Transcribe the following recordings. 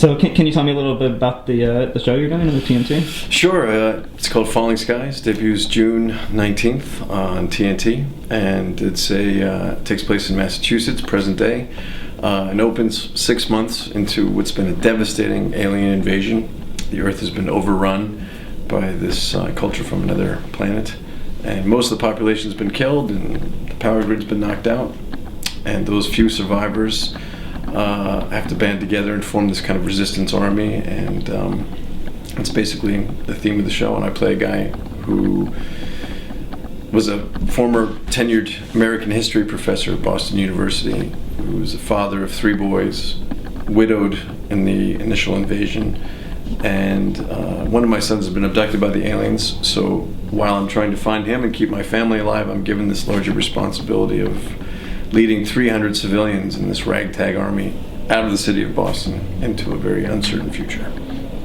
So can you tell me a little bit about the show you're doing with TNT? Sure. It's called Falling Skies. Debuts June 19th on TNT, and it takes place in Massachusetts, present day, and opens 6 months into what's been a devastating alien invasion. The Earth has been overrun by this culture from another planet, and most of the population has been killed, and the power grid's been knocked out, and those few survivors have to band together and form this kind of resistance army, and it's basically the theme of the show. And I play a guy who was a former tenured American history professor at Boston University, who was a father of 3 boys, widowed in the initial invasion, and one of my sons has been abducted by the aliens. So while I'm trying to find him and keep my family alive, I'm given this larger responsibility of leading 300 civilians in this ragtag army out of the city of Boston into a very uncertain future.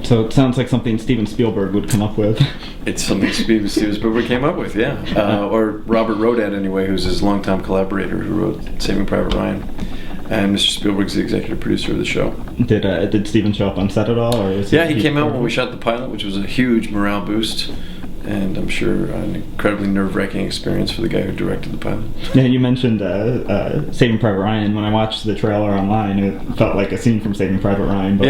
So it sounds like something Steven Spielberg would come up with. It's something Steven Spielberg came up with, yeah. Or Robert Rodat, anyway, who's his longtime collaborator who wrote Saving Private Ryan. And Mr. Spielberg's the executive producer of the show. Did Steven show up on set at all? Or was he came out when we shot the pilot, which was a huge morale boost. And I'm sure an incredibly nerve-wracking experience for the guy who directed the pilot. Yeah, you mentioned Saving Private Ryan. When I watched the trailer online, it felt like a scene from Saving Private Ryan, but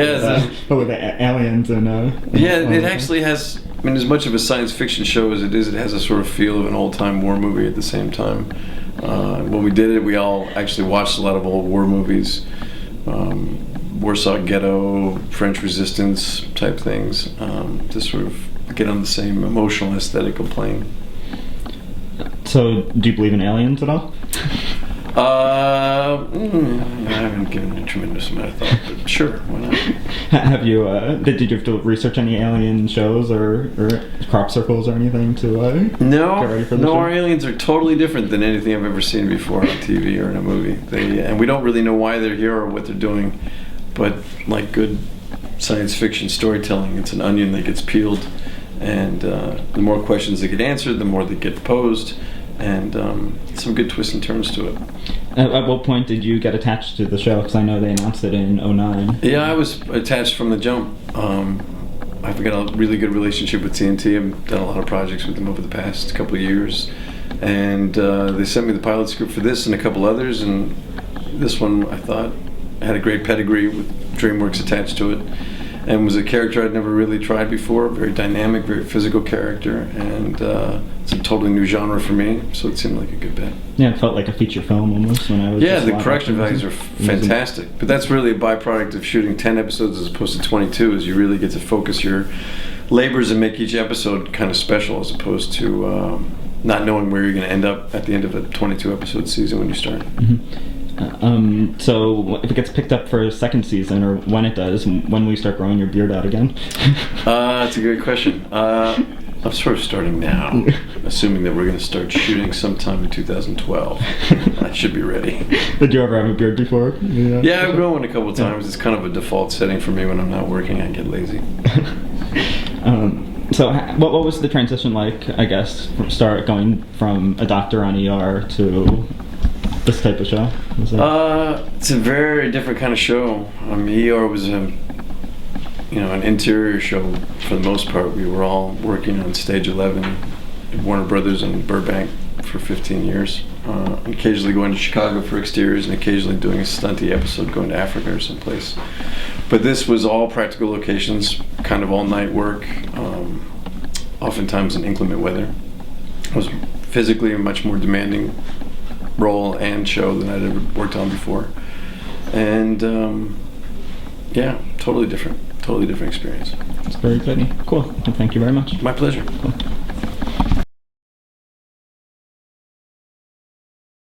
with aliens and... it actually has... I mean, as much of a science fiction show as it is, it has a sort of feel of an old-time war movie at the same time. When we did it, we all actually watched a lot of old war movies. Warsaw Ghetto, French Resistance type things, to sort of get on the same emotional, aesthetical plane. So, do you believe in aliens at all? I haven't given it a tremendous amount of thought, but sure, why not? Have you, did you have to research any alien shows or crop circles or anything to get ready for the show? Our aliens are totally different than anything I've ever seen before on TV or in a movie. And we don't really know why they're here or what they're doing, but like good science fiction storytelling, it's an onion that gets peeled, and the more questions that get answered, the more that get posed, and some good twists and turns to it. At what point did you get attached to the show? Because I know they announced it in 2009. Yeah, I was attached from the jump. I've got a really good relationship with TNT. I've done a lot of projects with them over the past couple of years, and they sent me the pilot script for this and a couple others, and this one I thought had a great pedigree with DreamWorks attached to it, and was a character I'd never really tried before. Very dynamic, very physical character, and it's a totally new genre for me, so it seemed like a good bet. Yeah, it felt like a feature film almost when I was... Yeah, the production values are fantastic, but that's really a byproduct of shooting 10 episodes as opposed to 22, is you really get to focus your labors and make each episode kind of special, as opposed to not knowing where you're going to end up at the end of a 22 episode season when you start. Mm-hmm. So if it gets picked up for a second season, or when it does, when will you start growing your beard out again? That's a great question. I'm sort of starting now, assuming that we're going to start shooting sometime in 2012. I should be ready. Did you ever have a beard before? Yeah, I've grown one a couple of times. It's kind of a default setting for me when I'm not working. I get lazy. So what was the transition like, I guess, going from a doctor on ER to this type of show? It's a very different kind of show. ER was an interior show for the most part. We were all working on Stage 11 at Warner Brothers in Burbank for 15 years. Occasionally going to Chicago for exteriors, and occasionally doing a stunty episode going to Africa or someplace. But this was all practical locations, kind of all night work, oftentimes in inclement weather. It was physically a much more demanding role and show than I'd ever worked on before, and totally different experience. That's very exciting. Cool. Well, thank you very much. My pleasure. Cool.